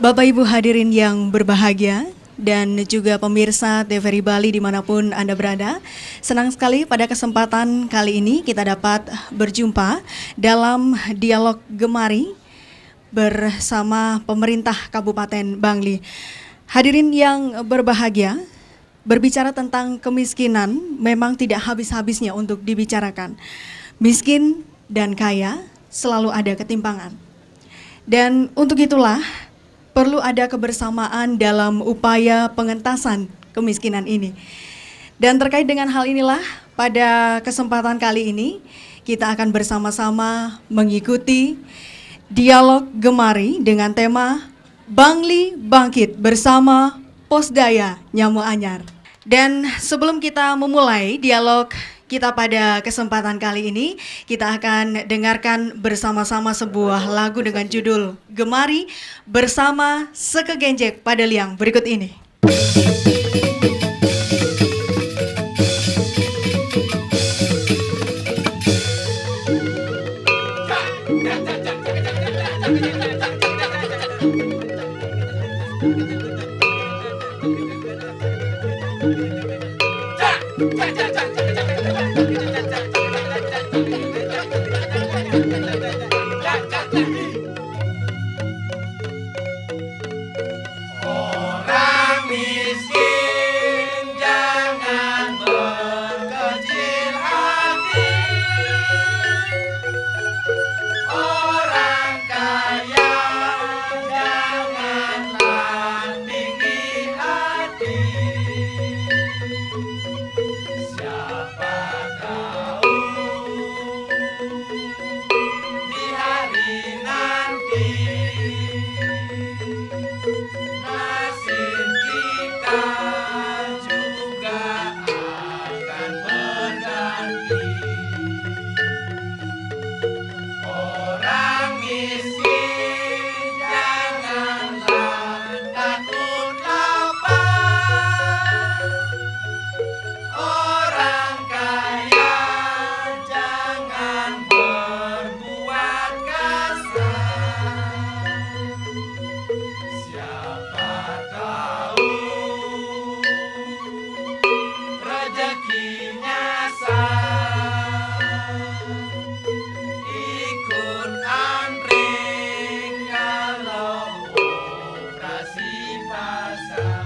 Bapak Ibu hadirin yang berbahagia dan juga pemirsa TVRI Bali dimanapun Anda berada. Senang sekali pada kesempatan kali ini kita dapat berjumpa dalam dialog Gemari bersama pemerintah Kabupaten Bangli. Hadirin yang berbahagia, berbicara tentang kemiskinan memang tidak habis-habisnya untuk dibicarakan. Miskin dan kaya selalu ada ketimpangan. Dan untuk itulah perlu ada kebersamaan dalam upaya pengentasan kemiskinan ini. Dan terkait dengan hal inilah, pada kesempatan kali ini kita akan bersama-sama mengikuti dialog Gemari dengan tema Bangli Bangkit bersama Posdaya Nyamu Anyar. Dan sebelum kita memulai dialog kita pada kesempatan kali ini, kita akan dengarkan bersama-sama sebuah lagu dengan judul Gemari bersama Sekegenjek pada liang berikut ini. Orang miskin jangan berkecil hati, orang kaya janganlah tinggi hati. Siapa tahu di hari nanti nasib kita juga akan berganti. Orang miskin janganlah takut lapar, orang kaya jangan berbuat kasar. Siapa tahu rezekinya sah, ikut antri kalau operasi pasar.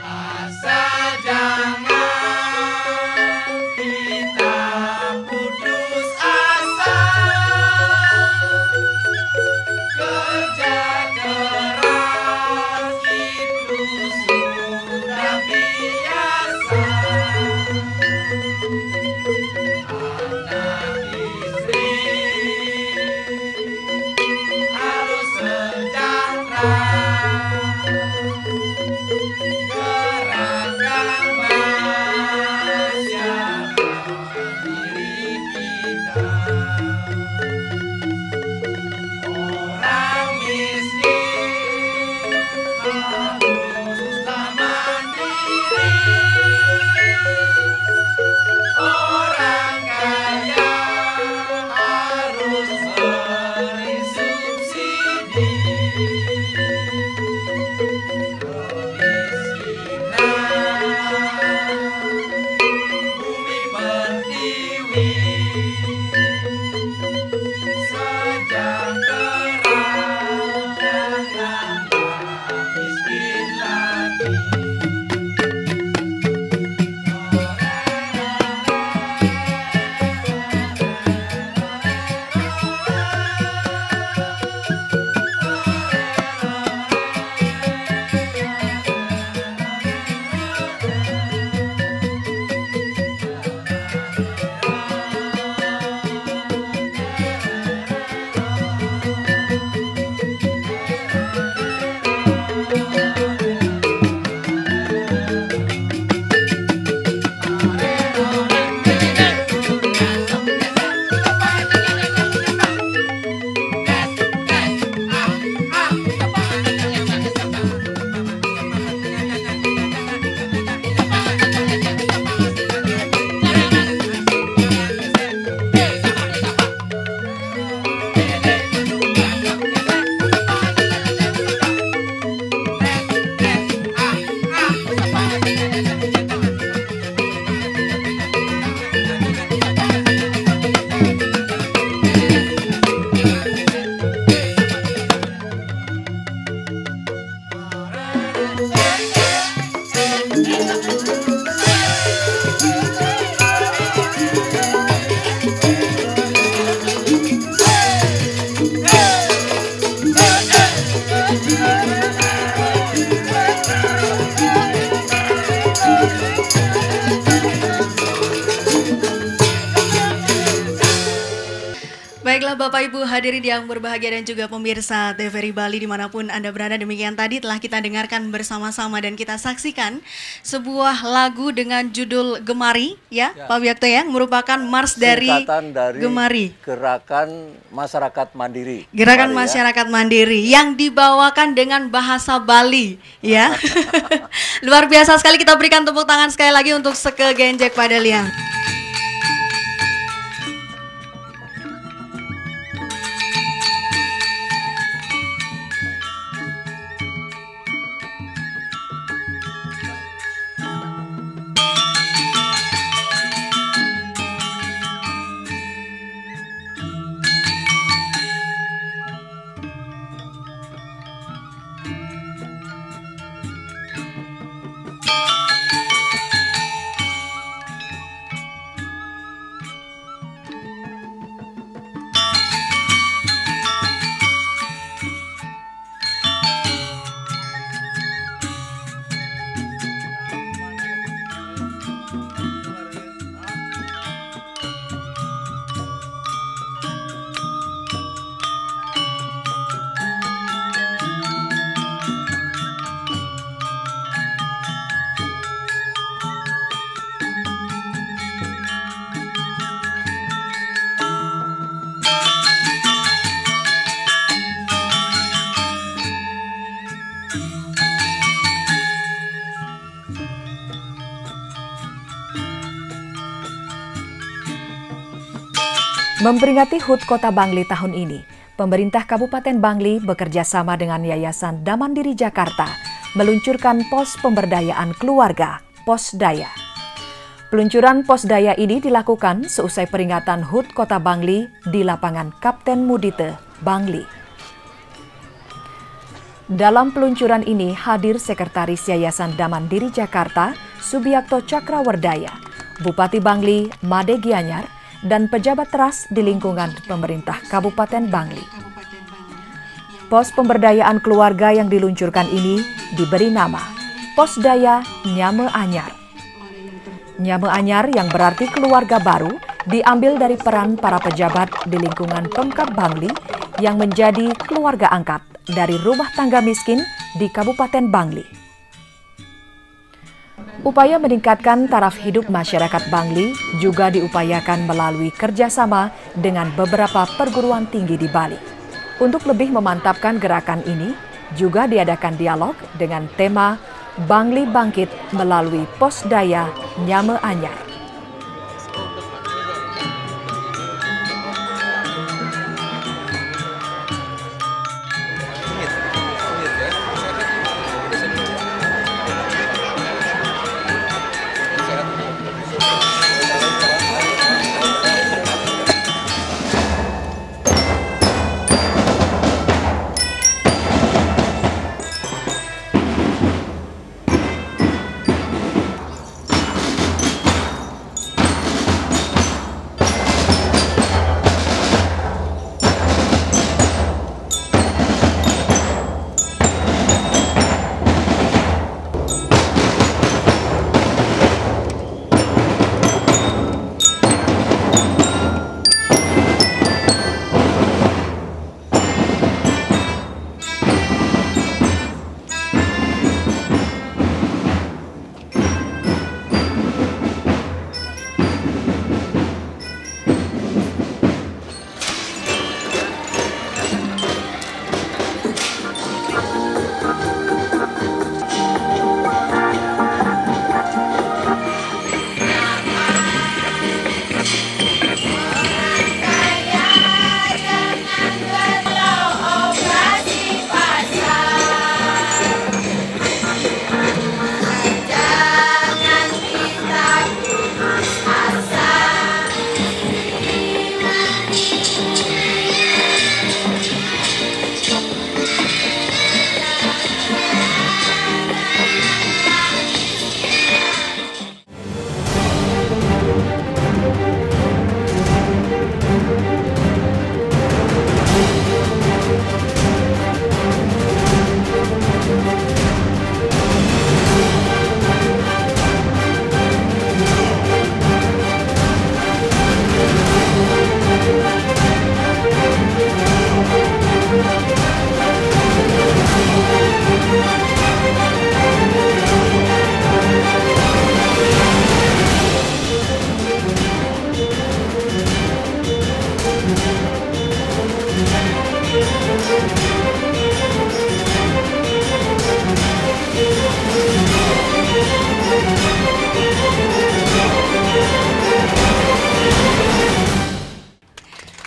Asal jangan kita putus asa, kerja keras itu sudah biasa. Anak istri harus sejahtera, gerakan masyarakat milik kita. Orang miskin haruslah mandiri, orang kaya harus beri subsidi. Bumi pertiwi sejahtera, janganlah miskin lagi. Baiklah Bapak Ibu hadirin yang berbahagia dan juga pemirsa TVRI Bali dimanapun Anda berada, demikian tadi telah kita dengarkan bersama-sama dan kita saksikan sebuah lagu dengan judul Gemari ya, Pak Wiakto ya, merupakan mars dari Gemari, Gerakan Masyarakat Mandiri. Gerakan Gemari, Masyarakat Mandiri yang dibawakan dengan bahasa Bali ya. Luar biasa sekali, kita berikan tepuk tangan sekali lagi untuk Seke Genjek Padaliang. Memperingati HUT Kota Bangli tahun ini, pemerintah Kabupaten Bangli bekerja sama dengan Yayasan Damandiri Jakarta meluncurkan pos pemberdayaan keluarga, Posdaya. Peluncuran Posdaya ini dilakukan seusai peringatan HUT Kota Bangli di lapangan Kapten Mudite, Bangli. Dalam peluncuran ini hadir Sekretaris Yayasan Damandiri Jakarta, Subiakto Cakrawardaya, Bupati Bangli, Made Gianyar, dan pejabat teras di lingkungan pemerintah Kabupaten Bangli. Pos pemberdayaan keluarga yang diluncurkan ini diberi nama Posdaya Nyame Anyar. Nyame Anyar yang berarti keluarga baru diambil dari peran para pejabat di lingkungan Pemkab Bangli yang menjadi keluarga angkat dari rumah tangga miskin di Kabupaten Bangli. Upaya meningkatkan taraf hidup masyarakat Bangli juga diupayakan melalui kerjasama dengan beberapa perguruan tinggi di Bali. Untuk lebih memantapkan gerakan ini, juga diadakan dialog dengan tema Bangli Bangkit melalui Posdaya Nyame Anyar.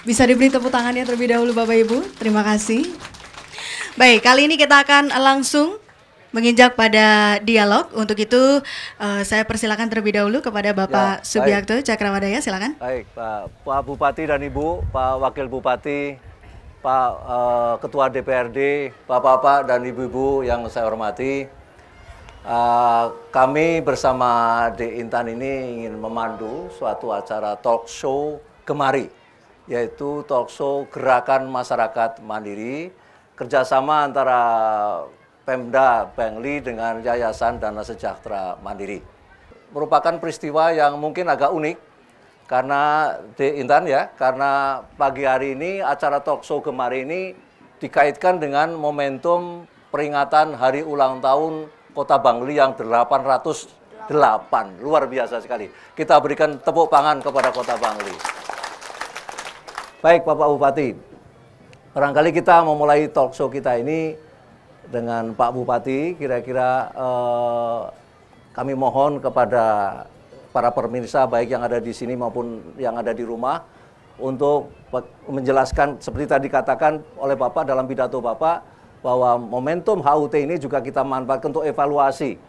Bisa diberi tepuk tangannya terlebih dahulu Bapak Ibu. Terima kasih. Baik, kali ini kita akan langsung menginjak pada dialog. Untuk itu saya persilakan terlebih dahulu kepada Bapak Subiakto Cakrawardaya, silakan. Baik, Pak Bupati dan Ibu, Pak Wakil Bupati, Pak Ketua DPRD, Bapak-bapak dan Ibu-ibu yang saya hormati. Kami bersama D Intan ini ingin memandu suatu acara talk show Gemari, yaitu talk show Gerakan Masyarakat Mandiri, kerjasama antara Pemda Bangli dengan Yayasan Dana Sejahtera Mandiri. Merupakan peristiwa yang mungkin agak unik, karena D Intan ya, karena pagi hari ini acara talk show Gemari ini dikaitkan dengan momentum peringatan hari ulang tahun Kota Bangli yang 808, luar biasa sekali. Kita berikan tepuk tangan kepada Kota Bangli. Baik Bapak Bupati, barangkali kita memulai talk show kita ini dengan Pak Bupati. Kira-kira kami mohon kepada para pemirsa baik yang ada di sini maupun yang ada di rumah untuk menjelaskan seperti tadi dikatakan oleh Bapak dalam pidato Bapak bahwa momentum HUT ini juga kita manfaatkan untuk evaluasi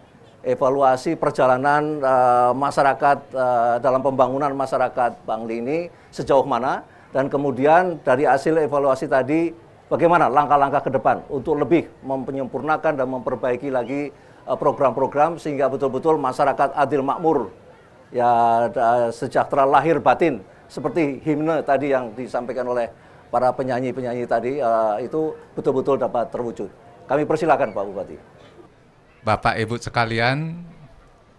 perjalanan masyarakat dalam pembangunan masyarakat Bangli ini sejauh mana, dan kemudian dari hasil evaluasi tadi bagaimana langkah-langkah ke depan untuk lebih menyempurnakan dan memperbaiki lagi program-program sehingga betul-betul masyarakat adil makmur, ya sejahtera lahir batin, seperti himne tadi yang disampaikan oleh para penyanyi-penyanyi tadi, itu betul-betul dapat terwujud. Kami persilakan Pak Bupati. Bapak Ibu sekalian,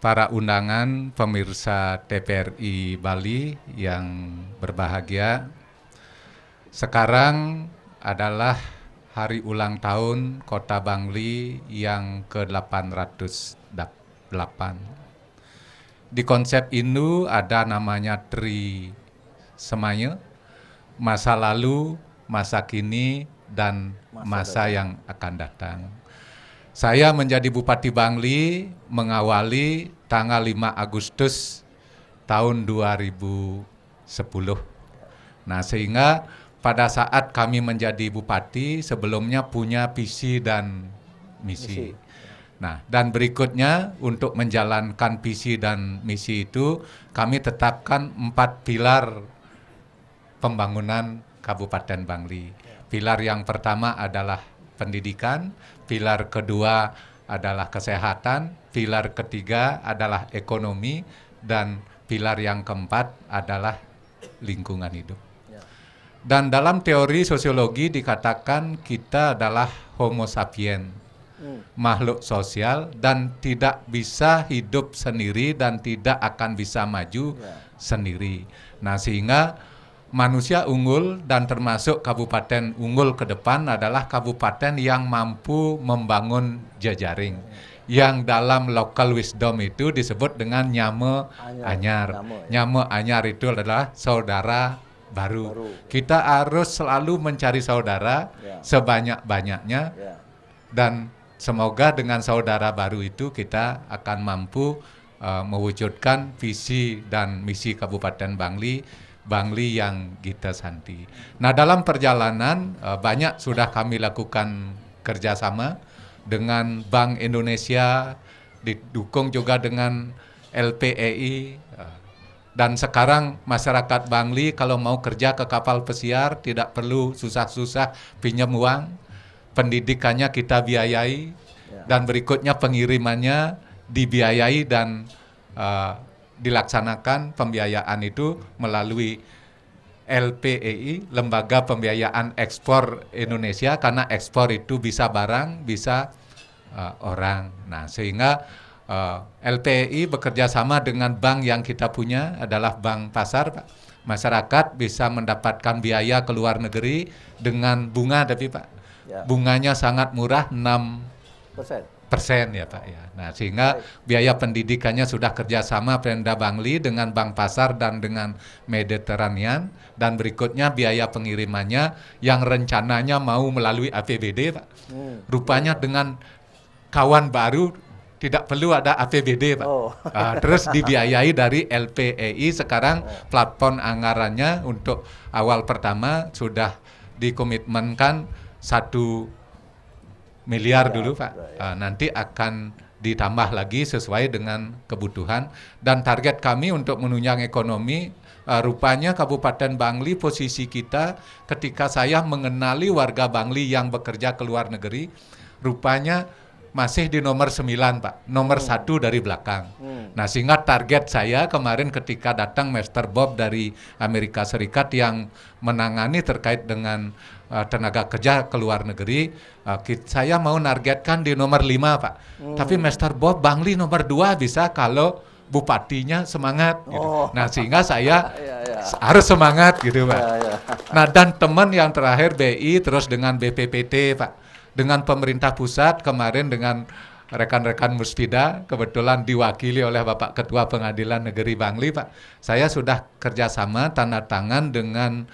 para undangan pemirsa TVRI Bali yang berbahagia, sekarang adalah hari ulang tahun Kota Bangli yang ke-808. Di konsep ini ada namanya Tri Semaya, masa lalu, masa kini, dan masa yang akan datang. Saya menjadi Bupati Bangli mengawali tanggal 5 Agustus tahun 2010. Nah, sehingga pada saat kami menjadi bupati, sebelumnya punya visi dan misi. Nah, dan berikutnya untuk menjalankan visi dan misi itu, kami tetapkan 4 pilar pembangunan Kabupaten Bangli. Pilar yang pertama adalah pendidikan, pilar kedua adalah kesehatan, pilar ketiga adalah ekonomi, dan pilar yang keempat adalah lingkungan hidup. Dan dalam teori sosiologi dikatakan kita adalah Homo sapiens, makhluk sosial, dan tidak bisa hidup sendiri dan tidak akan bisa maju sendiri. Nah, sehingga manusia unggul dan termasuk kabupaten unggul ke depan adalah kabupaten yang mampu membangun jejaring, yang dalam local wisdom itu disebut dengan Nyame Anyar. Nyame Anyar itu adalah saudara baru. Kita harus selalu mencari saudara sebanyak-banyaknya, dan semoga dengan saudara baru itu kita akan mampu mewujudkan visi dan misi Kabupaten Bangli, Bangli yang Gita Santi. Nah, dalam perjalanan banyak sudah kami lakukan kerjasama dengan Bank Indonesia, didukung juga dengan LPEI, dan sekarang masyarakat Bangli kalau mau kerja ke kapal pesiar tidak perlu susah-susah pinjam uang, pendidikannya kita biayai, dan berikutnya pengirimannya dibiayai dan dilaksanakan pembiayaan itu melalui LPEI, Lembaga Pembiayaan Ekspor Indonesia, karena ekspor itu bisa barang, bisa orang. Nah, sehingga LPEI bekerja sama dengan bank yang kita punya adalah Bank Pasar, Pak. Masyarakat bisa mendapatkan biaya ke luar negeri dengan bunga, tapi Pak, bunganya sangat murah, 6% ya Pak ya. Nah, sehingga biaya pendidikannya sudah kerjasama Pemda Bangli dengan Bank Pasar dan dengan Mediterranean, dan berikutnya biaya pengirimannya yang rencananya mau melalui APBD Pak. Rupanya dengan kawan baru tidak perlu ada APBD, Pak. Oh. Terus dibiayai dari LPEI. Sekarang platform anggarannya untuk awal pertama sudah dikomitmenkan 1 miliar dulu, Pak. Nanti akan ditambah lagi sesuai dengan kebutuhan, dan target kami untuk menunjang ekonomi. Rupanya Kabupaten Bangli, posisi kita ketika saya mengenali warga Bangli yang bekerja ke luar negeri, rupanya masih di nomor 9, Pak, nomor 1 dari belakang. Nah, sehingga target saya kemarin ketika datang Master Bob dari Amerika Serikat yang menangani terkait dengan tenaga kerja ke luar negeri, saya mau nargetkan di nomor 5, Pak. Tapi Master Bob Bangli nomor 2 bisa kalau bupatinya semangat gitu. Nah, sehingga saya harus semangat gitu, Pak. Nah, dan teman yang terakhir BI terus dengan BPPT, Pak. Dengan pemerintah pusat kemarin dengan rekan-rekan Musfida, kebetulan diwakili oleh Bapak Ketua Pengadilan Negeri Bangli, Pak. Saya sudah kerjasama tanda tangan dengan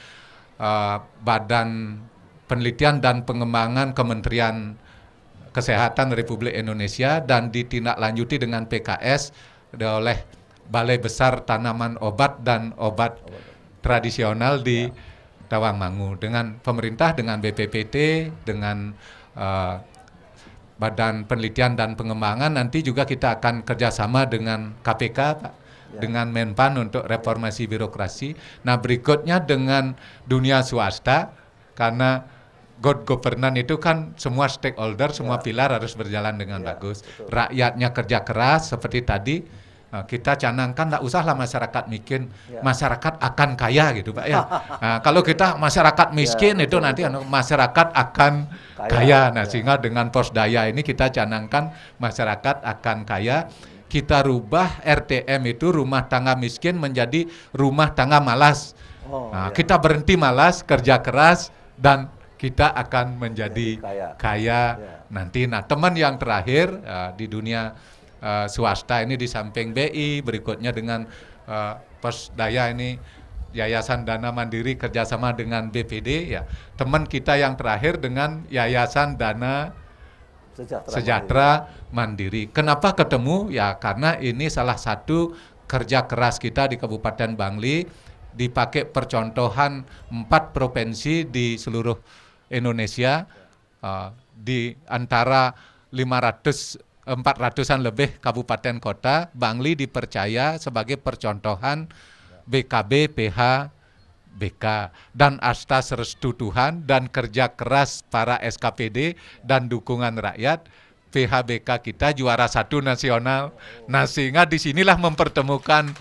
Badan Penelitian dan Pengembangan Kementerian Kesehatan Republik Indonesia dan ditindaklanjuti dengan PKS oleh Balai Besar Tanaman Obat dan Obat Tradisional di Tawangmangu, dengan pemerintah, dengan BPPT, dengan Badan Penelitian dan Pengembangan. Nanti juga kita akan kerjasama dengan KPK, Pak, dengan Menpan untuk reformasi birokrasi. Nah, berikutnya dengan dunia swasta, karena good governance itu kan semua stakeholder, semua pilar harus berjalan dengan bagus. Rakyatnya kerja keras seperti tadi. Kita canangkan tidak usahlah masyarakat miskin, masyarakat akan kaya gitu, Pak ya. Kalau kita masyarakat miskin itu nanti masyarakat akan kaya. Nah, sehingga dengan Posdaya ini kita canangkan masyarakat akan kaya. Kita rubah RTM itu rumah tangga miskin menjadi rumah tangga malas. Kita berhenti malas, kerja keras, dan kita akan menjadi kaya nanti. Nah, teman yang terakhir di dunia swasta ini di samping BI, berikutnya dengan Posdaya ini Yayasan Dana Mandiri kerjasama dengan BPD, ya. Teman kita yang terakhir dengan Yayasan Dana Sejahtera Mandiri. Kenapa ketemu? Ya karena ini salah satu kerja keras kita di Kabupaten Bangli, dipakai percontohan 4 provinsi di seluruh Indonesia, di antara 400-an lebih kabupaten kota. Bangli dipercaya sebagai percontohan BKB, PH, BK, dan atas restu Tuhan dan kerja keras para SKPD dan dukungan rakyat, PHBK kita juara 1 nasional. Nah, sehingga disinilah mempertemukan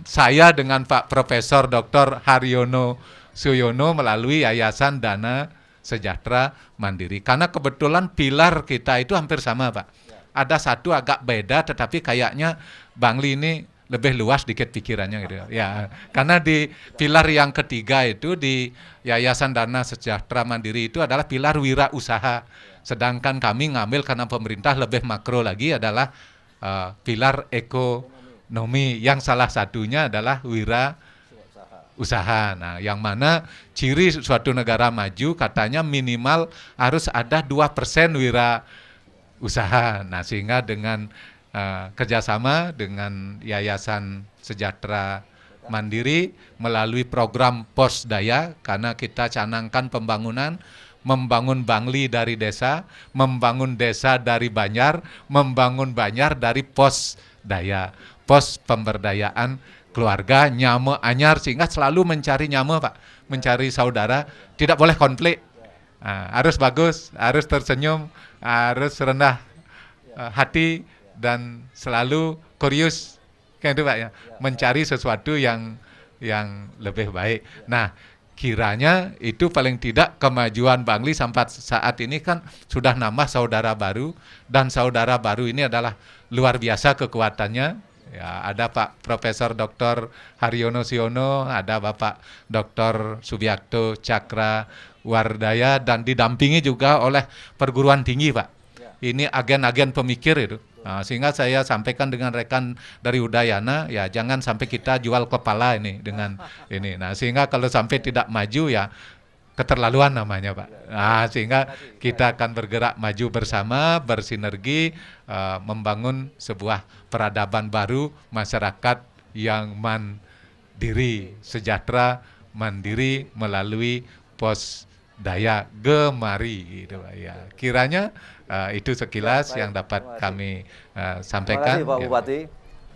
saya dengan Pak Profesor Dr. Haryono Suyono melalui Yayasan Dana Sejahtera Mandiri. Karena kebetulan pilar kita itu hampir sama, Pak. Ada satu agak beda, tetapi kayaknya Bangli ini lebih luas dikit pikirannya gitu. Ya, karena di pilar yang ketiga itu di Yayasan Dana Sejahtera Mandiri itu adalah pilar wirausaha. Sedangkan kami ngambil karena pemerintah lebih makro lagi adalah pilar ekonomi, yang salah satunya adalah wirausaha. Nah, yang mana ciri suatu negara maju katanya minimal harus ada 2% wirausaha. Nah, sehingga dengan kerjasama dengan Yayasan Sejahtera Mandiri melalui program Posdaya, karena kita canangkan pembangunan, membangun Bangli dari desa, membangun desa dari Banjar, membangun Banjar dari Posdaya, pos pemberdayaan keluarga, nyame anyar, sehingga selalu mencari nyame, Pak, mencari saudara, tidak boleh konflik, harus bagus, harus tersenyum, harus rendah hati, dan selalu kurius, kayak itu, Pak ya, mencari sesuatu yang lebih baik. Nah, kiranya itu paling tidak kemajuan Bangli sampai saat ini kan sudah nambah saudara baru, dan saudara baru ini adalah luar biasa kekuatannya. Ya, ada Pak Profesor Dr. Haryono Suyono, ada Bapak Dr. Subiakto Cakra Wardaya, dan didampingi juga oleh perguruan tinggi, Pak. Ini agen-agen pemikir itu. Nah, sehingga saya sampaikan dengan rekan dari Udayana, ya jangan sampai kita jual kepala ini dengan ini. Nah, sehingga kalau sampai tidak maju, ya keterlaluan namanya Pak. Nah, sehingga kita akan bergerak maju bersama, bersinergi, membangun sebuah peradaban baru, masyarakat yang mandiri, sejahtera, mandiri melalui pos daya gemari gitu Pak. Ya, kiranya itu sekilas yang dapat kami sampaikan. Terima kasih Pak Bupati.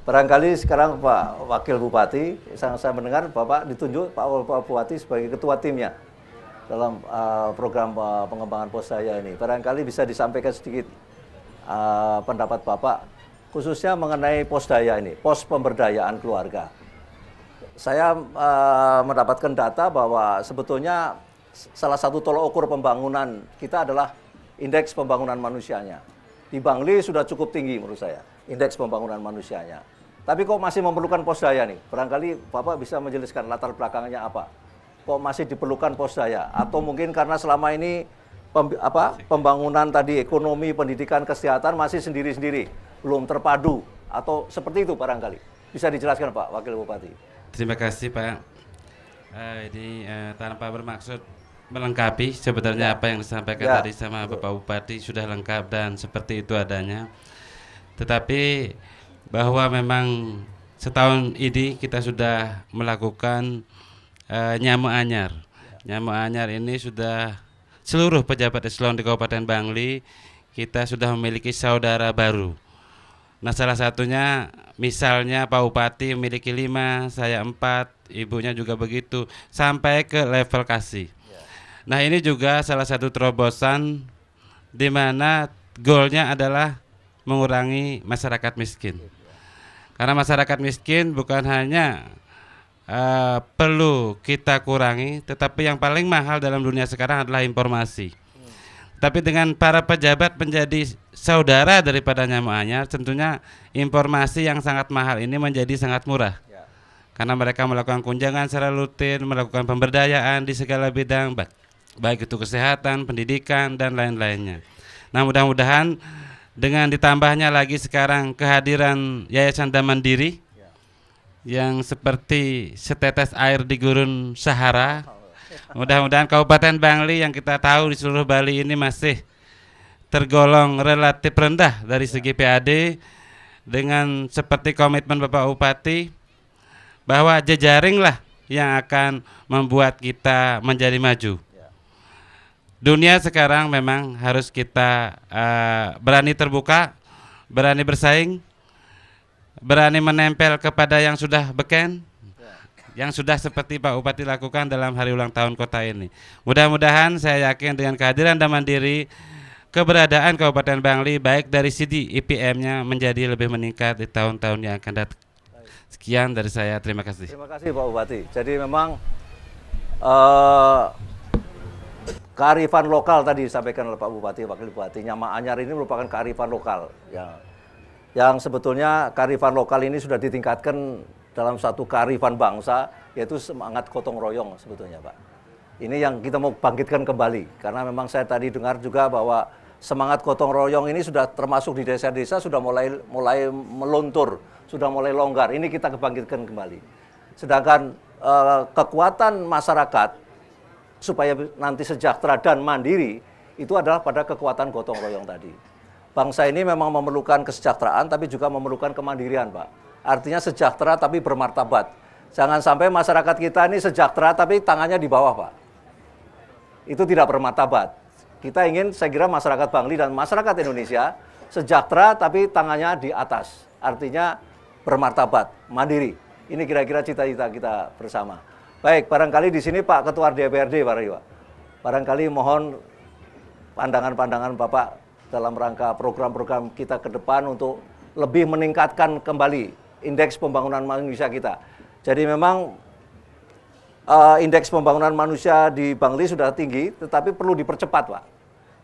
Barangkali sekarang Pak Wakil Bupati, saya mendengar Bapak ditunjuk Pak Bupati sebagai ketua timnya dalam program pengembangan pos daya ini. Barangkali bisa disampaikan sedikit pendapat Bapak, khususnya mengenai pos daya ini, pos pemberdayaan keluarga. Saya mendapatkan data bahwa sebetulnya salah satu tolok ukur pembangunan kita adalah indeks pembangunan manusianya. Di Bangli sudah cukup tinggi menurut saya, indeks pembangunan manusianya. Tapi kok masih memerlukan pos daya nih? Barangkali Bapak bisa menjelaskan latar belakangnya apa? Kok masih diperlukan pos daya? Atau mungkin karena selama ini pembangunan tadi ekonomi, pendidikan, kesehatan masih sendiri-sendiri, belum terpadu, atau seperti itu barangkali. Bisa dijelaskan Pak Wakil Bupati. Terima kasih Pak. Ini tanpa bermaksud melengkapi sebetulnya apa yang disampaikan tadi sama Bapak Bupati sudah lengkap dan seperti itu adanya. Tetapi bahwa memang setahun ini kita sudah melakukan Nyama Anyar. Nyama Anyar ini sudah seluruh pejabat eselon di Kabupaten Bangli kita sudah memiliki saudara baru. Nah, salah satunya misalnya Pak Bupati memiliki 5, saya 4, ibunya juga begitu, sampai ke level kasih. Nah, ini juga salah satu terobosan di mana goalnya adalah mengurangi masyarakat miskin. Karena masyarakat miskin bukan hanya perlu kita kurangi, tetapi yang paling mahal dalam dunia sekarang adalah informasi. Tapi dengan para pejabat menjadi saudara daripada Nyama Anyar, tentunya informasi yang sangat mahal ini menjadi sangat murah. Karena mereka melakukan kunjungan secara rutin, melakukan pemberdayaan di segala bidang, baik itu kesehatan, pendidikan, dan lain-lainnya. Nah, mudah-mudahan dengan ditambahnya lagi sekarang kehadiran Yayasan Damandiri yang seperti setetes air di gurun Sahara. Mudah-mudahan Kabupaten Bangli yang kita tahu di seluruh Bali ini masih tergolong relatif rendah dari segi PAD, dengan seperti komitmen Bapak Bupati bahwa jejaring lah yang akan membuat kita menjadi maju. Dunia sekarang memang harus kita berani terbuka, berani bersaing, berani menempel kepada yang sudah beken, yang sudah seperti Pak Bupati lakukan dalam hari ulang tahun kota ini. Mudah-mudahan saya yakin dengan kehadiran Damandiri, keberadaan Kabupaten Bangli baik dari segi IPM-nya menjadi lebih meningkat di tahun-tahun yang akan datang. Sekian dari saya, terima kasih. Terima kasih Pak Bupati. Jadi memang kearifan lokal tadi disampaikan oleh Pak Bupati, Wakil Bupati. Nyama Anyar ini merupakan kearifan lokal yang sebetulnya kearifan lokal ini sudah ditingkatkan dalam satu kearifan bangsa, yaitu semangat gotong royong sebetulnya Pak. Ini yang kita mau bangkitkan kembali, karena memang saya tadi dengar juga bahwa semangat gotong royong ini sudah termasuk di desa-desa sudah mulai meluntur, sudah mulai longgar. Ini kita kebangkitkan kembali. Sedangkan kekuatan masyarakat supaya nanti sejahtera dan mandiri itu adalah pada kekuatan gotong royong tadi. Bangsa ini memang memerlukan kesejahteraan tapi juga memerlukan kemandirian Pak. Artinya sejahtera tapi bermartabat. Jangan sampai masyarakat kita ini sejahtera tapi tangannya di bawah Pak. Itu tidak bermartabat. Kita ingin, saya kira masyarakat Bangli dan masyarakat Indonesia sejahtera tapi tangannya di atas. Artinya bermartabat, mandiri. Ini kira-kira cita-cita kita bersama. Baik, barangkali di sini Pak Ketua DPRD, Pak Riwa. Barangkali mohon pandangan-pandangan Bapak dalam rangka program-program kita ke depan untuk lebih meningkatkan kembali indeks pembangunan manusia kita. Jadi memang indeks pembangunan manusia di Bangli sudah tinggi, tetapi perlu dipercepat Pak.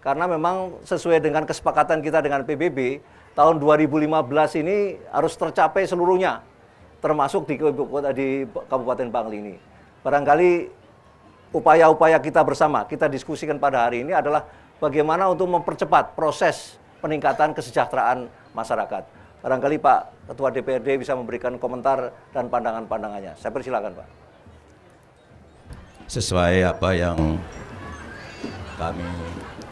Karena memang sesuai dengan kesepakatan kita dengan PBB, tahun 2015 ini harus tercapai seluruhnya, termasuk di Kabupaten Bangli ini. Barangkali upaya-upaya kita bersama, kita diskusikan pada hari ini adalah bagaimana untuk mempercepat proses peningkatan kesejahteraan masyarakat. Barangkali Pak Ketua DPRD bisa memberikan komentar dan pandangan-pandangannya. Saya persilakan Pak. Sesuai apa yang kami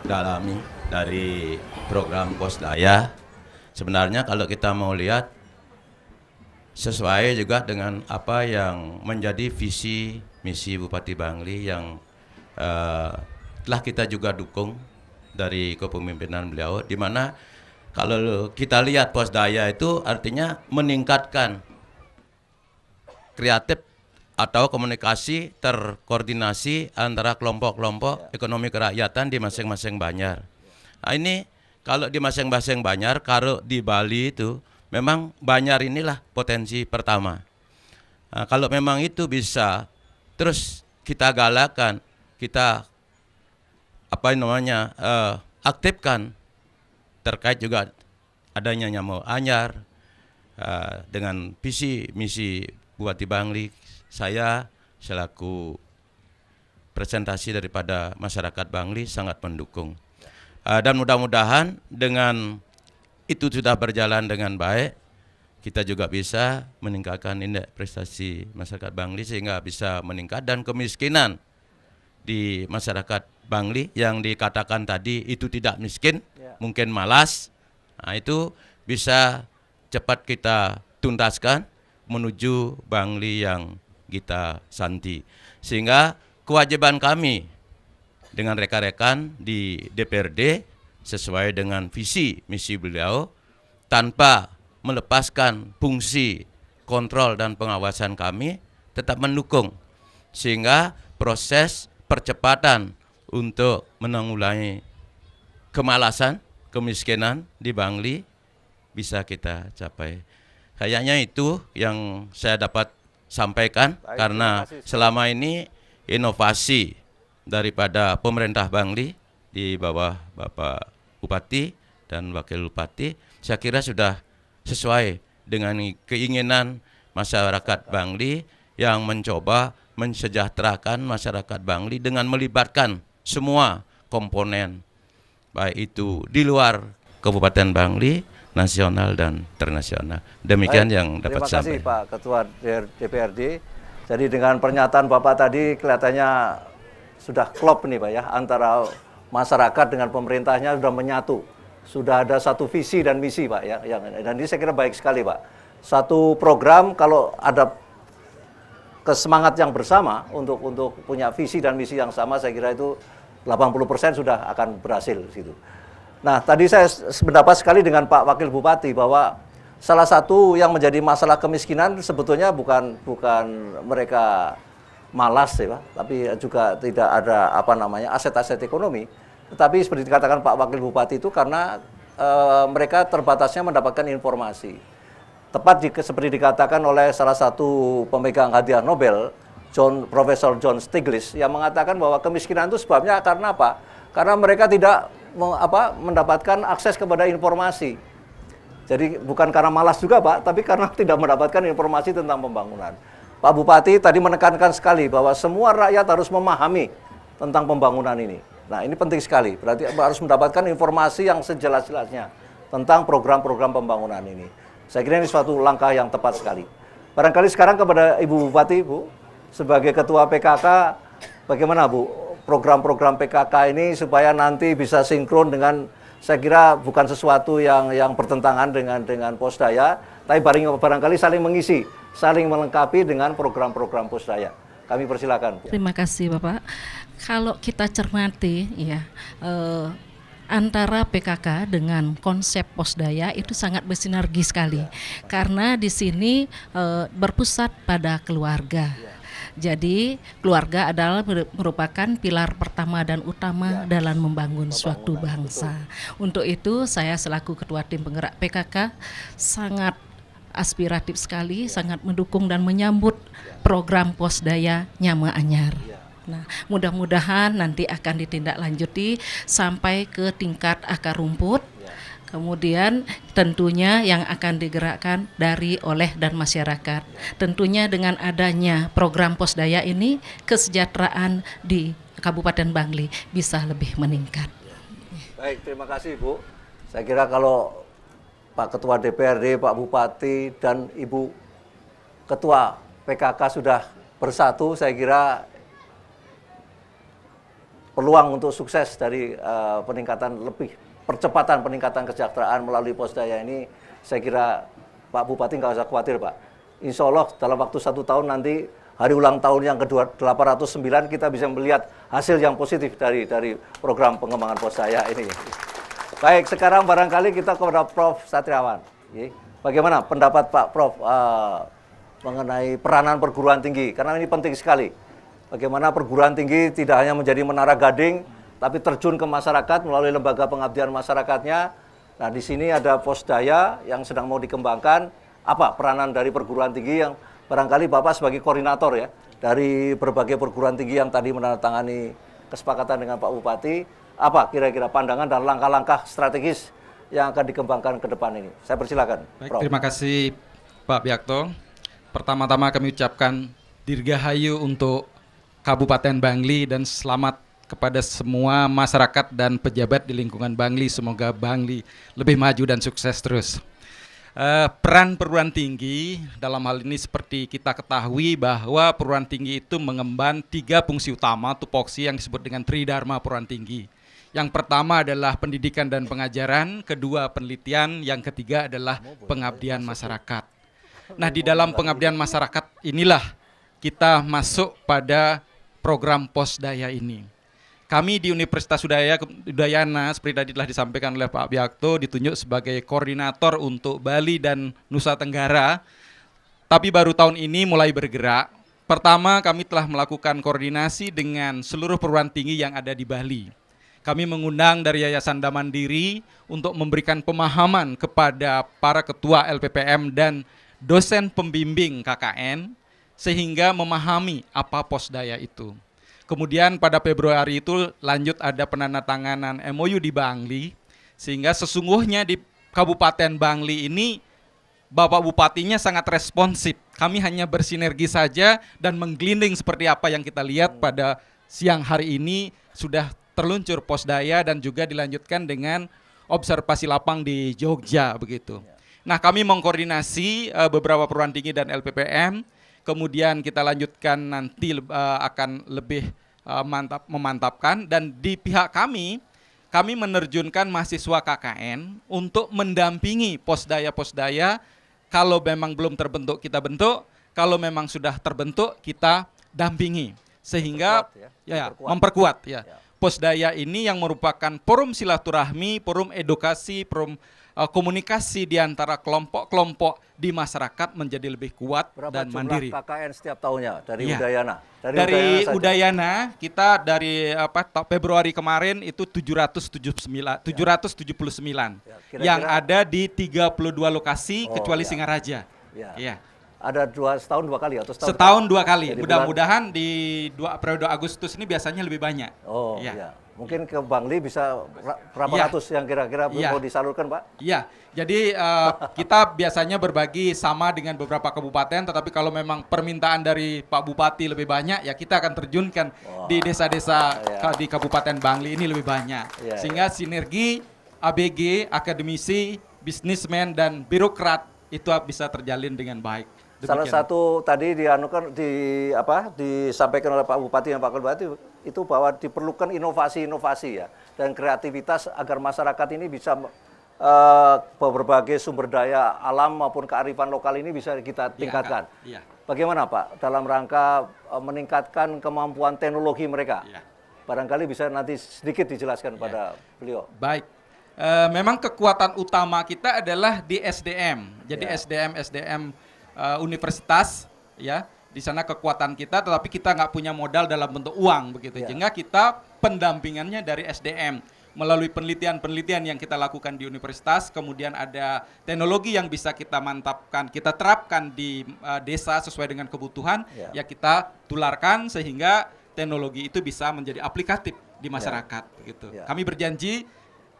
dalami dari program Posdaya. Sebenarnya kalau kita mau lihat sesuai juga dengan apa yang menjadi visi misi Bupati Bangli yang telah kita juga dukung dari kepemimpinan beliau, di mana kalau kita lihat Posdaya itu artinya meningkatkan kreatif atau komunikasi terkoordinasi antara kelompok-kelompok ekonomi kerakyatan di masing-masing Banjar. Nah, ini kalau di masing-masing Banjar, kalau di Bali itu memang Banjar inilah potensi pertama. Nah, kalau memang itu bisa terus kita galakan, kita aktifkan terkait juga adanya Nyama Anyar dengan visi misi Bupati Bangli, saya selaku presentasi daripada masyarakat Bangli sangat mendukung. Dan mudah-mudahan dengan itu sudah berjalan dengan baik, kita juga bisa meningkatkan indeks prestasi masyarakat Bangli sehingga bisa meningkat, dan kemiskinan di masyarakat Bangli yang dikatakan tadi itu tidak miskin, mungkin malas, nah itu bisa cepat kita tuntaskan menuju Bangli yang kita santi. Sehingga kewajiban kami dengan rekan-rekan di DPRD sesuai dengan visi misi beliau tanpa melepaskan fungsi kontrol dan pengawasan kami tetap mendukung sehingga proses percepatan untuk menanggulangi kemalasan, kemiskinan di Bangli bisa kita capai. Kayaknya itu yang saya dapat sampaikan. Baik, karena selama ini inovasi daripada pemerintah Bangli di bawah Bapak Bupati dan Wakil Bupati, saya kira sudah sesuai dengan keinginan masyarakat Bangli yang mencoba mensejahterakan masyarakat Bangli dengan melibatkan semua komponen, baik itu di luar Kabupaten Bangli, nasional dan internasional. Demikian yang dapat saya sampaikan. Terima kasih Pak Ketua DPRD. Jadi dengan pernyataan Bapak tadi kelihatannya sudah klop nih Pak ya, antara masyarakat dengan pemerintahnya sudah menyatu. Sudah ada satu visi dan misi Pak ya. Dan ini saya kira baik sekali Pak. Satu program kalau ada kesemangat yang bersama untuk punya visi dan misi yang sama, saya kira itu 80% sudah akan berhasil situ. Nah, tadi saya sependapat sekali dengan Pak Wakil Bupati bahwa salah satu yang menjadi masalah kemiskinan sebetulnya bukan mereka malas ya, Pak, tapi juga tidak ada aset-aset ekonomi. Tetapi seperti dikatakan Pak Wakil Bupati itu karena mereka terbatasnya mendapatkan informasi. Tepat seperti dikatakan oleh salah satu pemegang hadiah Nobel, Profesor John Stiglitz, yang mengatakan bahwa kemiskinan itu sebabnya karena apa? Karena mereka tidak mendapatkan akses kepada informasi. Jadi bukan karena malas juga Pak, tapi karena tidak mendapatkan informasi tentang pembangunan. Pak Bupati tadi menekankan sekali bahwa semua rakyat harus memahami tentang pembangunan ini. Nah, ini penting sekali, berarti harus mendapatkan informasi yang sejelas-jelasnya tentang program-program pembangunan ini. Saya kira ini suatu langkah yang tepat sekali. Barangkali sekarang kepada Ibu Bupati, Bu, sebagai Ketua PKK, bagaimana Bu, program-program PKK ini supaya nanti bisa sinkron dengan, saya kira bukan sesuatu yang bertentangan dengan Posdaya, tapi barangkali saling mengisi, saling melengkapi dengan program-program Posdaya. Kami persilakan. Terima kasih Bapak. Kalau kita cermati ya, antara PKK dengan konsep Posdaya itu sangat bersinergi sekali, karena di sini berpusat pada keluarga. Jadi keluarga adalah merupakan pilar pertama dan utama dalam membangun suatu bangsa. Untuk itu saya selaku Ketua Tim Penggerak PKK sangat aspiratif sekali, sangat mendukung dan menyambut program Posdaya Nyama Anyar. Nah, mudah-mudahan nanti akan ditindaklanjuti sampai ke tingkat akar rumput. Kemudian tentunya yang akan digerakkan oleh dan masyarakat. Tentunya dengan adanya program Posdaya ini, kesejahteraan di Kabupaten Bangli bisa lebih meningkat. Baik, terima kasih Bu. Saya kira kalau Pak Ketua DPRD, Pak Bupati, dan Ibu Ketua PKK sudah bersatu, saya kira peluang untuk sukses dari peningkatan percepatan peningkatan kesejahteraan melalui Posdaya ini, saya kira Pak Bupati nggak usah khawatir Pak. Insya Allah dalam waktu 1 tahun nanti hari ulang tahun yang ke-809 kita bisa melihat hasil yang positif dari program pengembangan Posdaya ini. Baik, sekarang barangkali kita kepada Prof. Satriawan. Bagaimana pendapat Pak Prof mengenai peranan perguruan tinggi? Karena ini penting sekali. Bagaimana perguruan tinggi tidak hanya menjadi menara gading, tapi terjun ke masyarakat melalui lembaga pengabdian masyarakatnya. Nah, di sini ada Posdaya yang sedang mau dikembangkan. Apa peranan dari perguruan tinggi yang barangkali Bapak sebagai koordinator ya dari berbagai perguruan tinggi yang tadi menandatangani kesepakatan dengan Pak Bupati, apa kira-kira pandangan dan langkah-langkah strategis yang akan dikembangkan ke depan ini? Saya persilakan. Baik, Prof. terima kasih Pak Biakto. Pertama-tama kami ucapkan dirgahayu untuk Kabupaten Bangli dan selamat kepada semua masyarakat dan pejabat di lingkungan Bangli. Semoga Bangli lebih maju dan sukses terus. Peran perguruan tinggi dalam hal ini seperti kita ketahui bahwa perguruan tinggi itu mengemban 3 fungsi utama tupoksi yang disebut dengan Tridharma perguruan tinggi. Yang pertama adalah pendidikan dan pengajaran, kedua penelitian, yang ketiga adalah pengabdian masyarakat. Nah, di dalam pengabdian masyarakat inilah kita masuk pada program Posdaya ini. Kami di Universitas Udayana, seperti tadi telah disampaikan oleh Pak Biakto, ditunjuk sebagai koordinator untuk Bali dan Nusa Tenggara. Tapi baru tahun ini mulai bergerak. Pertama, kami telah melakukan koordinasi dengan seluruh perguruan tinggi yang ada di Bali. Kami mengundang dari Yayasan Damandiri untuk memberikan pemahaman kepada para ketua LPPM dan dosen pembimbing KKN, sehingga memahami apa Posdaya itu. Kemudian pada Februari itu lanjut ada penandatanganan MOU di Bangli, sehingga sesungguhnya di Kabupaten Bangli ini Bapak Bupatinya sangat responsif. Kami hanya bersinergi saja dan menggelinding seperti apa yang kita lihat pada siang hari ini sudah terluncur Posdaya dan juga dilanjutkan dengan observasi lapang di Jogja begitu. Nah, kami mengkoordinasi beberapa perguruan tinggi dan LPPM. Kemudian kita lanjutkan nanti akan lebih memantapkan, dan di pihak kami menerjunkan mahasiswa KKN untuk mendampingi Posdaya. Kalau memang belum terbentuk kita bentuk, kalau memang sudah terbentuk kita dampingi sehingga memperkuat ya. Posdaya ini yang merupakan forum silaturahmi, forum edukasi, forum komunikasi di antara kelompok-kelompok di masyarakat menjadi lebih kuat dan mandiri. Berapa jumlah KKN setiap tahunnya dari Ya. Udayana? Dari Udayana kita dari Februari kemarin itu 779 kira-kira yang ada di 32 lokasi kecuali ya. Singaraja. Ya. Ya. Ada setahun 2 kali atau Setahun 2 kali. Jadi Mudah-mudahan di periode Agustus ini biasanya lebih banyak. Oh Ya. iya. Mungkin ke Bangli bisa berapa Iya. ratus yang kira-kira Iya. mau disalurkan, Pak? Iya, jadi kita biasanya berbagi sama dengan beberapa kabupaten, tetapi kalau memang permintaan dari Pak Bupati lebih banyak, ya kita akan terjunkan di desa-desa di Kabupaten Bangli ini lebih banyak. Iya, Sehingga sinergi ABG, akademisi, bisnismen, dan birokrat itu bisa terjalin dengan baik. Salah satu tadi disampaikan oleh Pak Bupati dan Pak Bupati itu bahwa diperlukan inovasi-inovasi ya dan kreativitas agar masyarakat ini bisa berbagai sumber daya alam maupun kearifan lokal ini bisa kita tingkatkan. Iya. Bagaimana Pak dalam rangka meningkatkan kemampuan teknologi mereka? Iya. Barangkali bisa nanti sedikit dijelaskan pada beliau. Baik. Memang kekuatan utama kita adalah di SDM. Jadi SDM universitas ya, di sana kekuatan kita, tetapi kita nggak punya modal dalam bentuk uang begitu. Sehingga kita pendampingannya dari SDM melalui penelitian-penelitian yang kita lakukan di universitas, kemudian ada teknologi yang bisa kita mantapkan, kita terapkan di desa sesuai dengan kebutuhan, ya kita tularkan sehingga teknologi itu bisa menjadi aplikatif di masyarakat begitu. Kami berjanji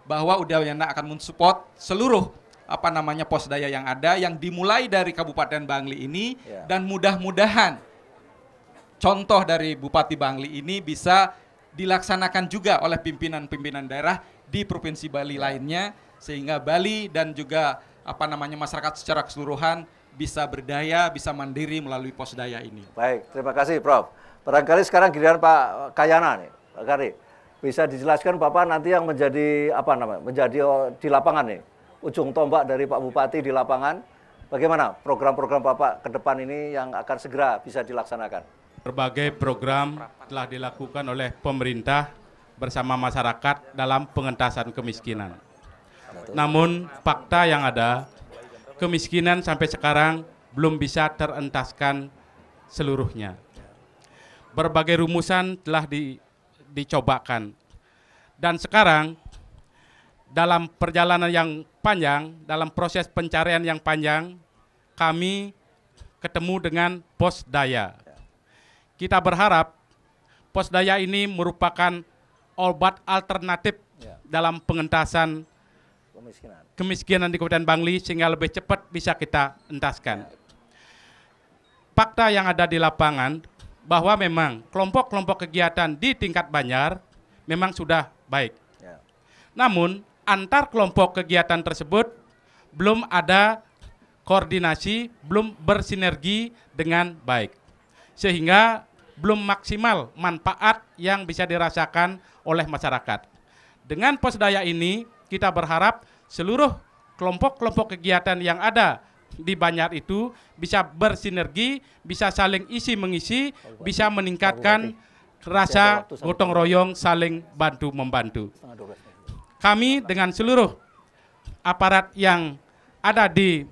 bahwa Udayana akan mensupport seluruh Posdaya yang ada, yang dimulai dari Kabupaten Bangli ini, dan mudah-mudahan contoh dari Bupati Bangli ini bisa dilaksanakan juga oleh pimpinan-pimpinan daerah di Provinsi Bali lainnya, sehingga Bali dan juga masyarakat secara keseluruhan bisa berdaya, bisa mandiri melalui Posdaya ini. Baik, terima kasih Prof. Barangkali sekarang giliran Pak Kayana nih, Pak Kari. bisa dijelaskan Bapak nanti yang menjadi apa namanya, menjadi di lapangan nih, ujung tombak dari Pak Bupati di lapangan, bagaimana program-program Bapak ke depan ini yang akan segera bisa dilaksanakan? Berbagai program telah dilakukan oleh pemerintah bersama masyarakat dalam pengentasan kemiskinan. Namun fakta yang ada, kemiskinan sampai sekarang belum bisa terentaskan seluruhnya. Berbagai rumusan telah dicobakan. Dan sekarang dalam perjalanan yang panjang, dalam proses pencarian yang panjang, kami ketemu dengan pos daya. Kita berharap pos daya ini merupakan obat alternatif dalam pengentasan kemiskinan di Kabupaten Bangli sehingga lebih cepat bisa kita entaskan. Fakta yang ada di lapangan bahwa memang kelompok-kelompok kegiatan di tingkat Banjar memang sudah baik. Namun antar kelompok kegiatan tersebut belum ada koordinasi, belum bersinergi dengan baik. Sehingga belum maksimal manfaat yang bisa dirasakan oleh masyarakat. Dengan pos daya ini kita berharap seluruh kelompok-kelompok kegiatan yang ada di Banjar itu bisa bersinergi, bisa saling isi mengisi, bisa meningkatkan rasa gotong royong, saling bantu membantu. Kami dengan seluruh aparat yang ada di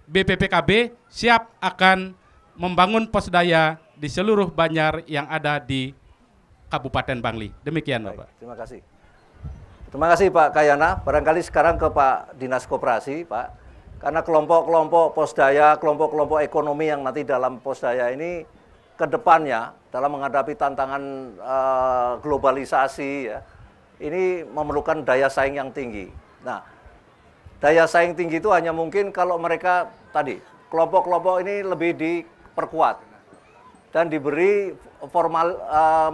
BPPKB siap akan membangun pos daya di seluruh Banjar yang ada di Kabupaten Bangli. Demikian, Bapak. Terima kasih. Terima kasih Pak Kayana. Barangkali sekarang ke Pak Dinas Koperasi, Pak. Karena kelompok-kelompok posdaya, kelompok-kelompok ekonomi yang nanti dalam posdaya ini ke depannya dalam menghadapi tantangan globalisasi ya, ini memerlukan daya saing yang tinggi. Nah, daya saing tinggi itu hanya mungkin kalau mereka tadi kelompok-kelompok ini lebih diperkuat dan diberi formal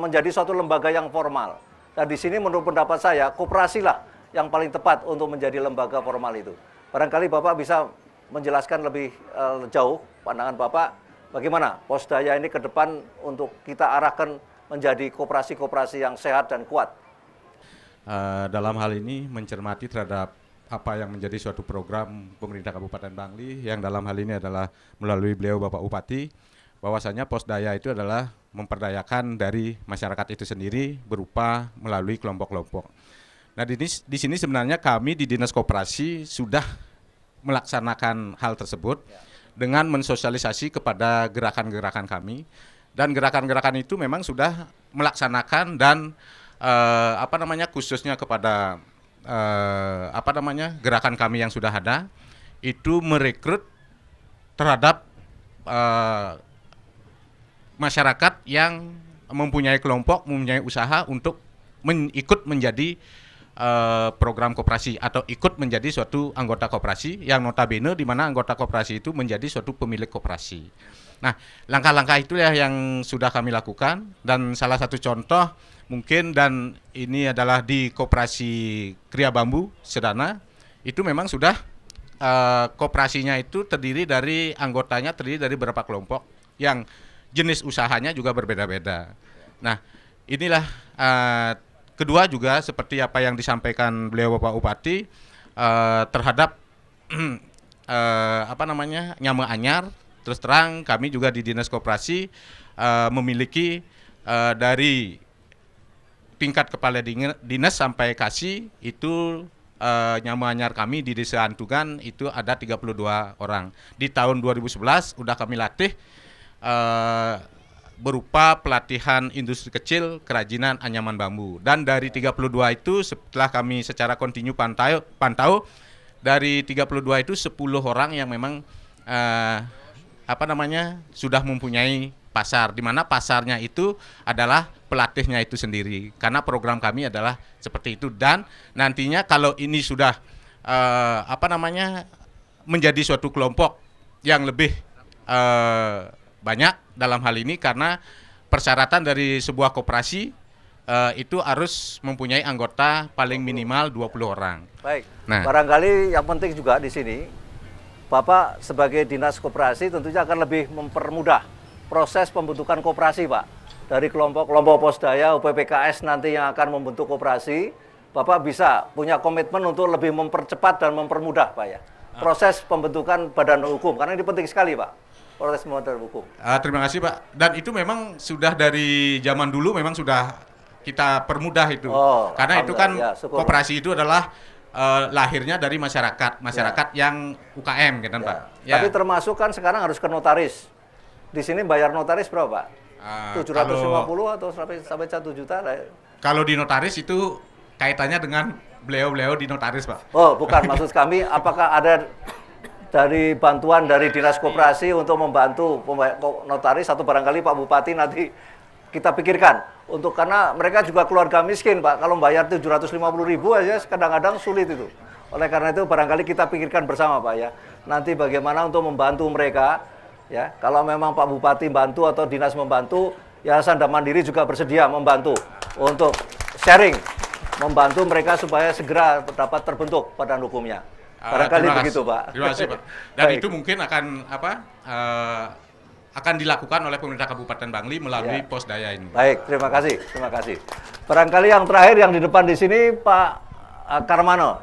menjadi suatu lembaga yang formal. Dan di sini menurut pendapat saya, koperasi lah yang paling tepat untuk menjadi lembaga formal itu. Barangkali Bapak bisa menjelaskan lebih jauh pandangan Bapak, bagaimana posdaya ini ke depan untuk kita arahkan menjadi koperasi-koperasi yang sehat dan kuat. Dalam hal ini mencermati terhadap apa yang menjadi suatu program pemerintah Kabupaten Bangli, yang dalam hal ini adalah melalui beliau Bapak Bupati, bahwasanya posdaya itu adalah memperdayakan dari masyarakat itu sendiri berupa melalui kelompok-kelompok. Nah, di sini sebenarnya kami di Dinas Koperasi sudah melaksanakan hal tersebut dengan mensosialisasi kepada gerakan-gerakan kami, dan gerakan-gerakan itu memang sudah melaksanakan dan khususnya kepada gerakan kami yang sudah ada itu merekrut terhadap masyarakat yang mempunyai kelompok, mempunyai usaha untuk ikut menjadi program koperasi atau ikut menjadi suatu anggota koperasi yang notabene di mana anggota koperasi itu menjadi suatu pemilik koperasi. Nah, langkah-langkah itulah yang sudah kami lakukan, dan salah satu contoh mungkin, dan ini adalah di Koperasi Kriya Bambu Sedana, itu memang sudah koperasinya itu anggotanya terdiri dari beberapa kelompok yang jenis usahanya juga berbeda-beda. Nah, inilah kedua juga seperti apa yang disampaikan beliau Bapak Bupati terhadap Nyama Anyar. Terus terang kami juga di Dinas Koperasi memiliki dari tingkat kepala dinas sampai kasih itu Nyama Anyar kami di Desa Antungan itu ada 32 orang. Di tahun 2011 udah kami latih berupa pelatihan industri kecil kerajinan anyaman bambu, dan dari 32 itu setelah kami secara kontinu pantau dari 32 itu 10 orang yang memang sudah mempunyai pasar, di mana pasarnya itu adalah pelatihnya itu sendiri, karena program kami adalah seperti itu. Dan nantinya kalau ini sudah menjadi suatu kelompok yang lebih banyak dalam hal ini, karena persyaratan dari sebuah koperasi itu harus mempunyai anggota paling minimal 20 orang. Baik. Nah, barangkali yang penting juga di sini, Bapak sebagai Dinas Koperasi tentunya akan lebih mempermudah proses pembentukan koperasi, Pak. dari kelompok-kelompok Posdaya UPPKS nanti yang akan membentuk koperasi, Bapak bisa punya komitmen untuk lebih mempercepat dan mempermudah Pak ya proses pembentukan badan hukum, karena ini penting sekali Pak, proses pembentukan hukum. Terima kasih Pak. Dan itu memang sudah dari zaman dulu memang sudah kita permudah itu. Karena itu kan ya, koperasi itu adalah lahirnya dari masyarakat yang UKM gitu kan Pak. Ya. Tapi termasuk kan sekarang harus ke notaris. Di sini bayar notaris berapa Pak? 750 atau sampai 1 juta? Kalau di notaris itu kaitannya dengan beliau-beliau di notaris Pak. Oh bukan, maksud kami apakah ada dari bantuan dari Dinas Koperasi untuk membantu notaris atau barangkali Pak Bupati nanti kita pikirkan untuk, karena mereka juga keluarga miskin Pak, kalau bayar 750.000 aja kadang-kadang sulit itu. Oleh karena itu barangkali kita pikirkan bersama Pak ya, nanti bagaimana untuk membantu mereka ya. Kalau memang Pak Bupati bantu atau dinas membantu, Yayasan Dam Mandiri juga bersedia membantu untuk sharing, membantu mereka supaya segera dapat terbentuk badan hukumnya. Barangkali begitu Pak. Terima kasih Pak. Dan itu mungkin akan akan dilakukan oleh pemerintah Kabupaten Bangli melalui Posdaya ini. Baik, terima kasih, terima kasih. Barangkali yang terakhir yang di depan di sini Pak Karmano.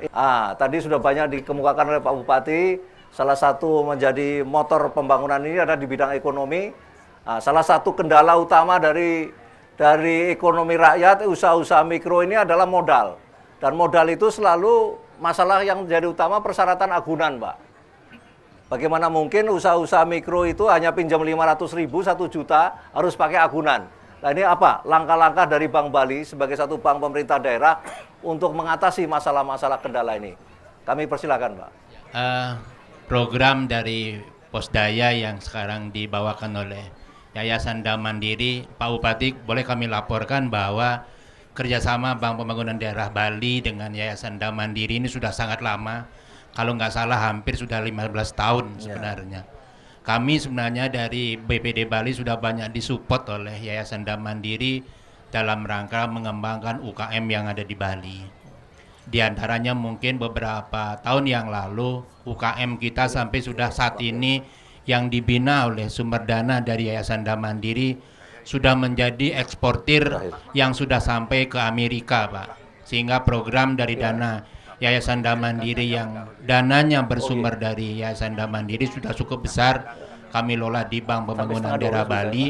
Tadi sudah banyak dikemukakan oleh Pak Bupati. Salah satu menjadi motor pembangunan ini ada di bidang ekonomi. Salah satu kendala utama dari ekonomi rakyat, usaha-usaha mikro ini adalah modal. Dan modal itu selalu masalah yang menjadi utama, persyaratan agunan, Pak. Bagaimana mungkin usaha-usaha mikro itu hanya pinjam 500.000, 1 juta, harus pakai agunan. Nah ini apa? Langkah-langkah dari Bank Bali sebagai satu bank pemerintah daerah untuk mengatasi masalah-masalah kendala ini. Kami persilakan, Pak. Program dari Posdaya yang sekarang dibawakan oleh Yayasan Dam Mandiri, Pak Bupati, boleh kami laporkan bahwa kerjasama Bank Pembangunan Daerah Bali dengan Yayasan Dam Mandiri ini sudah sangat lama. Kalau nggak salah hampir sudah 15 tahun sebenarnya. Kami sebenarnya dari BPD Bali sudah banyak disupport oleh Yayasan Dam Mandiri dalam rangka mengembangkan UKM yang ada di Bali. Di antaranya mungkin beberapa tahun yang lalu UKM kita sampai sudah saat ini yang dibina oleh sumber dana dari Yayasan Dam Mandiri sudah menjadi eksportir yang sudah sampai ke Amerika, Pak. Sehingga program dari dana Yayasan Dam Mandiri yang dananya bersumber dari Yayasan Dam Mandiri sudah cukup besar kami lola di Bank Pembangunan Daerah Bali,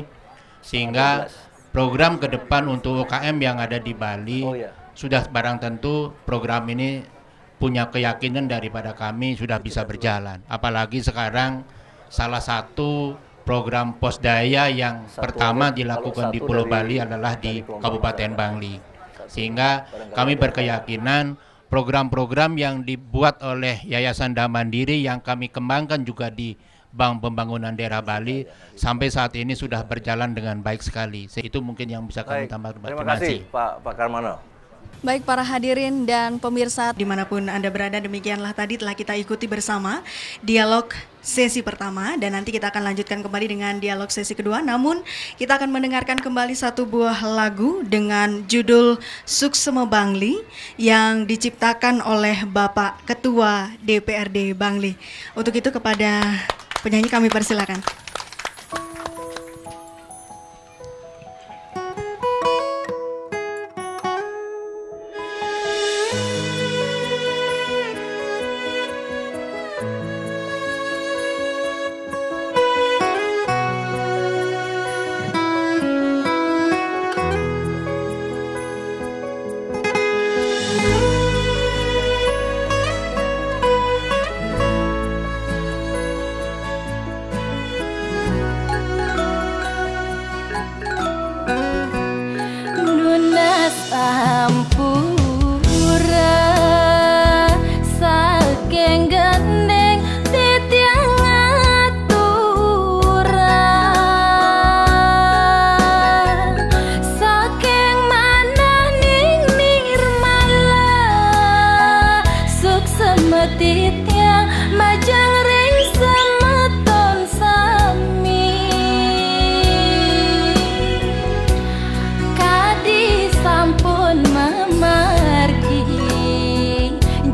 sehingga program ke depan untuk UKM yang ada di Bali sudah barang tentu program ini punya keyakinan daripada kami sudah bisa berjalan. Apalagi sekarang salah satu program Posdaya yang pertama dilakukan di Pulau Bali adalah di Kabupaten Bangli. Sehingga kami berkeyakinan program-program yang dibuat oleh Yayasan Dam Mandiri yang kami kembangkan juga di Bank Pembangunan Daerah Bali sampai saat ini sudah berjalan dengan baik sekali. Itu mungkin yang bisa kami tambahkan. Terima kasih Pak Karmano. Baik para hadirin dan pemirsa dimanapun Anda berada, demikianlah tadi telah kita ikuti bersama dialog sesi pertama dan nanti kita akan lanjutkan kembali dengan dialog sesi kedua. Namun kita akan mendengarkan kembali satu buah lagu dengan judul Suksema Bangli yang diciptakan oleh Bapak Ketua DPRD Bangli. Untuk itu kepada penyanyi kami persilakan.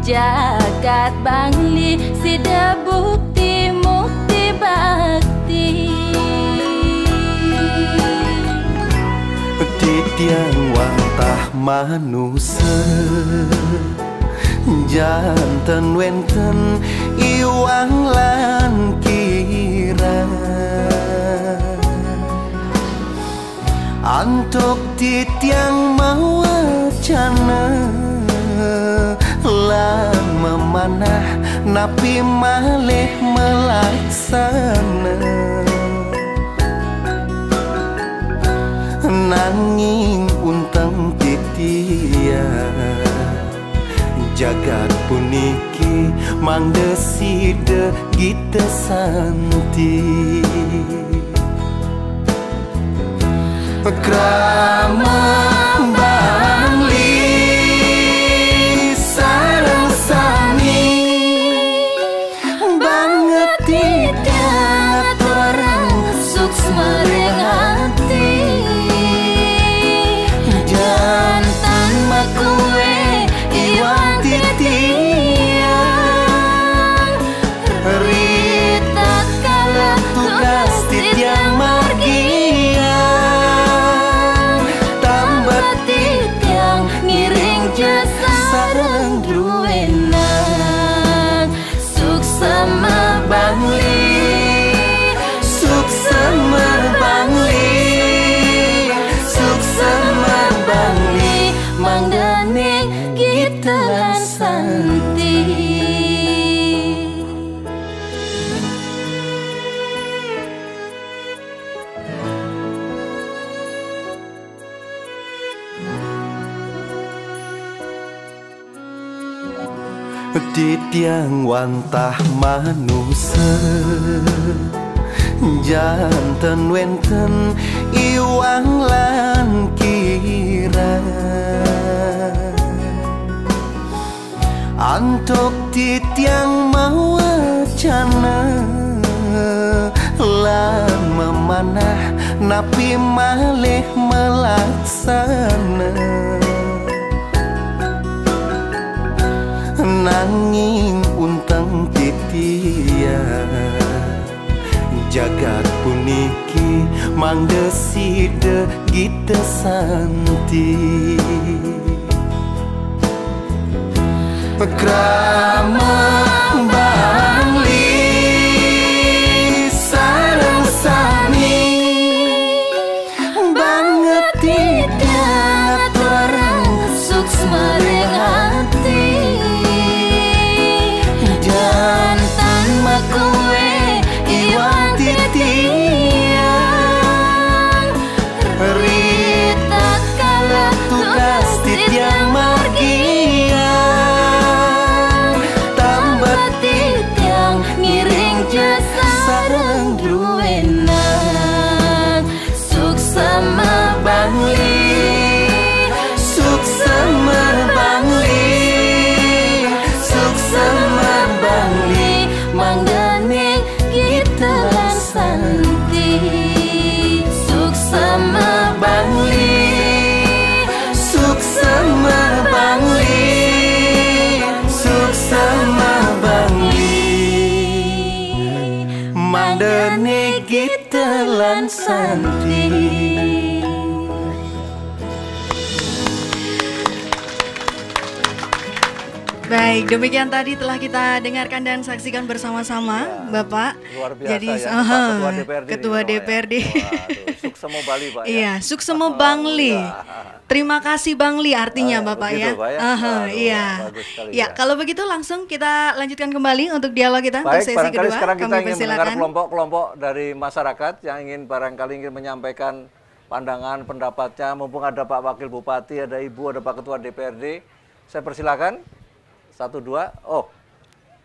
Jagat Bangli sida bukti mukti bakti titiang wantah manusia jantan wenten iwang lan kira antuk titiang mau wacana lan memanah napi malih melaksana nanging untang titia jagat puniki mangdeside gita santi krama bangli sareng sami banget tidak orang suksma hati jantan makue iwan titiang rita kala tugas titiang margian tambah titiang ngiring jasa sareng ruenang suksama bangli suksama bangli suksama bangli mangdane kita santi titiang wantah manusia jantan wenten iwang lan kira antuk titiang mau wacana lan memanah napi malih melaksana nanging untang titia jagat puniki mangdeside gita santi krama bangli sareng sami banget tidak orang suksma hati jantan makue iwan titiang rita kala tugas titiang margian tambah titiang ngiring jasa sareng ruenang suksama bangli suksama bangli suksama bangli mangdane kita santi suksama bangli suksama bangli suksama bangli mangdane kita lan santi. Baik, demikian tadi telah kita dengarkan dan saksikan bersama-sama, Bapak. Luar biasa Jadi, ya, Ketua DPRD. Ketua DPRD. Suksemo Bali, Pak. Iya, Suksemo Bangli. Terima kasih Bangli artinya, Bapak ya. begitu, Pak, ya? Iya. Bagus sekali, Ya, kalau begitu langsung kita lanjutkan kembali untuk dialog kita untuk Baik, sesi barangkali kedua. sekarang kita Kami ingin mendengar persilakan. kelompok-kelompok dari masyarakat yang barangkali ingin menyampaikan pandangan, pendapatnya. Mumpung ada Pak Wakil Bupati, ada Ibu, ada Pak Ketua DPRD. Saya persilakan. 1, 2. Oh,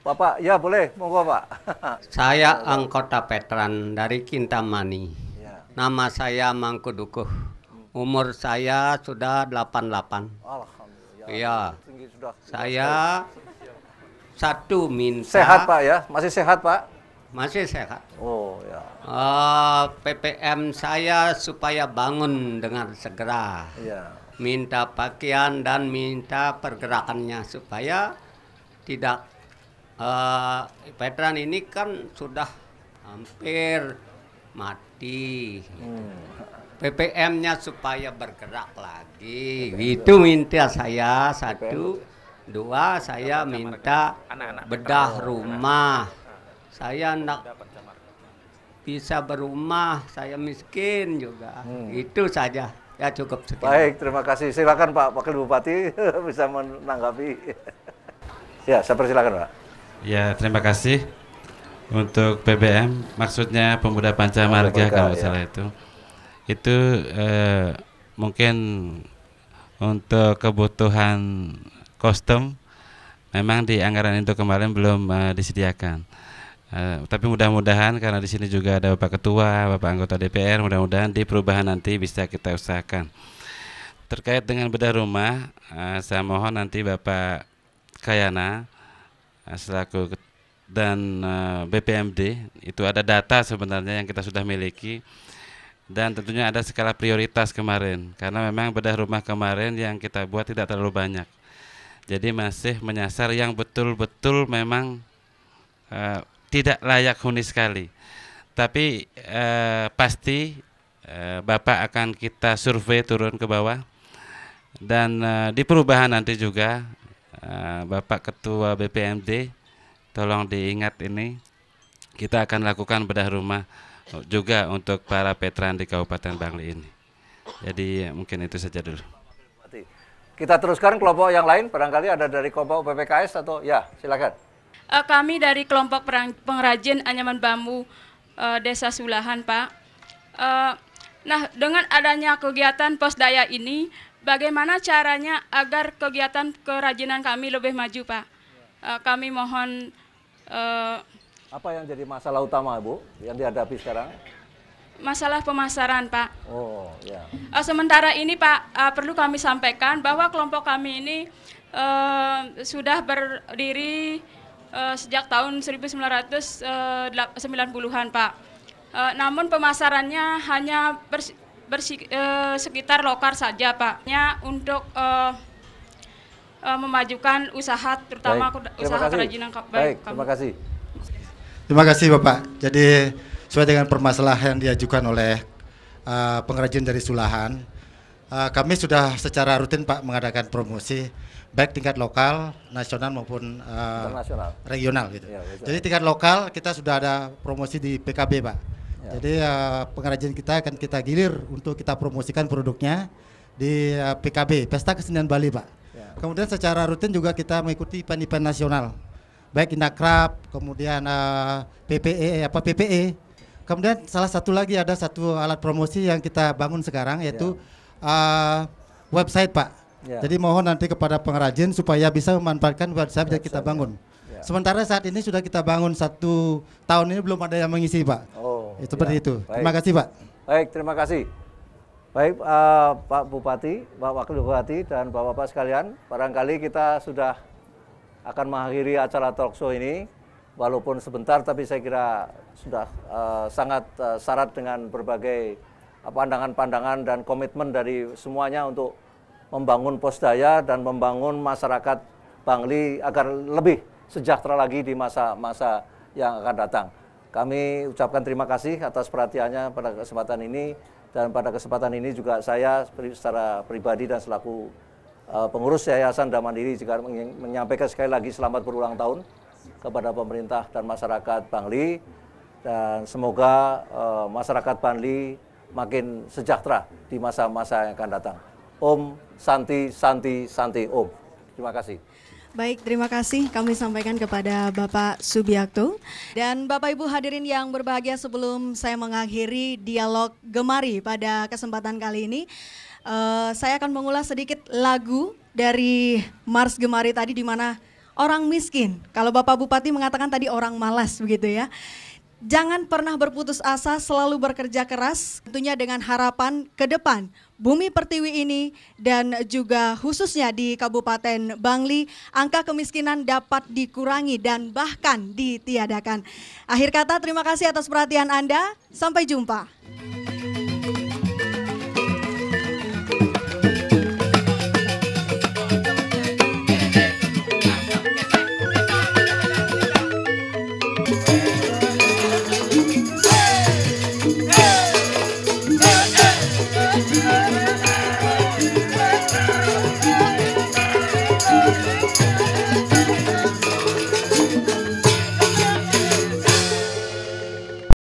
Bapak, ya boleh, monggo Pak. Saya anggota veteran dari Kintamani. Nama saya Mangkudukuh. Umur saya sudah 88. Alhamdulillah. Iya. Tinggi sudah. Saya satu minta. Sehat Pak ya? Masih sehat Pak? Masih sehat. Oh ya. PPM saya supaya bangun dengan segera. Iya. Minta pakaian dan minta pergerakannya supaya tidak veteran ini kan sudah hampir mati. PPM-nya supaya bergerak lagi. Itu minta saya. Satu, dua, saya minta bedah rumah. Saya enggak bisa berumah, saya miskin juga. Itu saja. Ya cukup sekian. Baik, terima kasih. Silakan Pak Wakil Bupati bisa menanggapi. Ya, saya persilakan Pak. Ya, terima kasih. Untuk BBM, maksudnya Pemuda Pancamarga kalau salah itu. Itu mungkin untuk kebutuhan kostum memang di anggaran itu kemarin belum disediakan. Tapi mudah-mudahan karena di sini juga ada Bapak Ketua, Bapak anggota DPR, mudah-mudahan di perubahan nanti bisa kita usahakan. Terkait dengan bedah rumah, saya mohon nanti Bapak Kayana selaku dan BPMD itu ada data sebenarnya yang kita sudah miliki. Dan tentunya ada skala prioritas kemarin, karena memang bedah rumah kemarin yang kita buat tidak terlalu banyak. Jadi masih menyasar yang betul-betul memang tidak layak huni sekali. Tapi pasti Bapak akan kita survei turun ke bawah. Dan di perubahan nanti juga Bapak Ketua BPMD, tolong diingat ini, kita akan lakukan bedah rumah juga untuk para veteran di Kabupaten Bangli ini. Jadi mungkin itu saja dulu. Kita teruskan kelompok yang lain, barangkali ada dari kelompok PPKS atau ya, silakan. Kami dari kelompok pengrajin anyaman bambu Desa Sulahan, Pak. Nah, dengan adanya kegiatan Posdaya ini, bagaimana caranya agar kegiatan kerajinan kami lebih maju, Pak? Kami mohon apa yang jadi masalah utama, Bu, yang dihadapi sekarang? Masalah pemasaran, Pak. Oh, ya. Sementara ini, Pak, perlu kami sampaikan bahwa kelompok kami ini sudah berdiri sejak tahun 1990-an, Pak. Namun pemasarannya hanya sekitar lokal saja, Pak. Untuk memajukan usaha, terutama usaha kerajinan. Baik, terima kasih. Terima kasih Bapak. Jadi sesuai dengan permasalahan yang diajukan oleh pengrajin dari Sulahan, kami sudah secara rutin Pak mengadakan promosi baik tingkat lokal, nasional maupun regional gitu. Ya, jadi tingkat lokal kita sudah ada promosi di PKB Pak. Ya. Jadi pengrajin kita akan kita gilir untuk kita promosikan produknya di PKB, Pesta Kesenian Bali Pak. Ya. Kemudian secara rutin juga kita mengikuti event-event nasional, baik Inakrab, kemudian PPE. Kemudian salah satu lagi ada satu alat promosi yang kita bangun sekarang yaitu website Pak. Ya. Jadi mohon nanti kepada pengrajin supaya bisa memanfaatkan website yang kita bangun. Ya. Sementara saat ini sudah kita bangun 1 tahun ini belum ada yang mengisi Pak. Oh, seperti itu. Baik. Terima kasih Pak. Baik, terima kasih. Baik Pak Bupati, Pak Wakil Bupati dan Bapak-Bapak sekalian, barangkali kita sudah akan mengakhiri acara talk show ini, walaupun sebentar tapi saya kira sudah sangat syarat dengan berbagai pandangan-pandangan dan komitmen dari semuanya untuk membangun Posdaya dan membangun masyarakat Bangli agar lebih sejahtera lagi di masa-masa yang akan datang. Kami ucapkan terima kasih atas perhatiannya pada kesempatan ini, dan pada kesempatan ini juga saya secara pribadi dan selaku pengurus Yayasan Damandiri juga menyampaikan sekali lagi selamat berulang tahun kepada pemerintah dan masyarakat Bangli, dan semoga masyarakat Bangli makin sejahtera di masa-masa yang akan datang. Om Santi Santi Santi Om. Terima kasih. Baik, terima kasih kami sampaikan kepada Bapak Subiakto. Dan Bapak Ibu hadirin yang berbahagia, sebelum saya mengakhiri dialog Gemari pada kesempatan kali ini, saya akan mengulas sedikit lagu dari Mars Gemari tadi, di mana orang miskin, kalau Bapak Bupati mengatakan tadi orang malas begitu ya. Jangan pernah berputus asa, selalu bekerja keras, tentunya dengan harapan ke depan Bumi Pertiwi ini dan juga khususnya di Kabupaten Bangli, angka kemiskinan dapat dikurangi dan bahkan ditiadakan. Akhir kata, terima kasih atas perhatian Anda, sampai jumpa.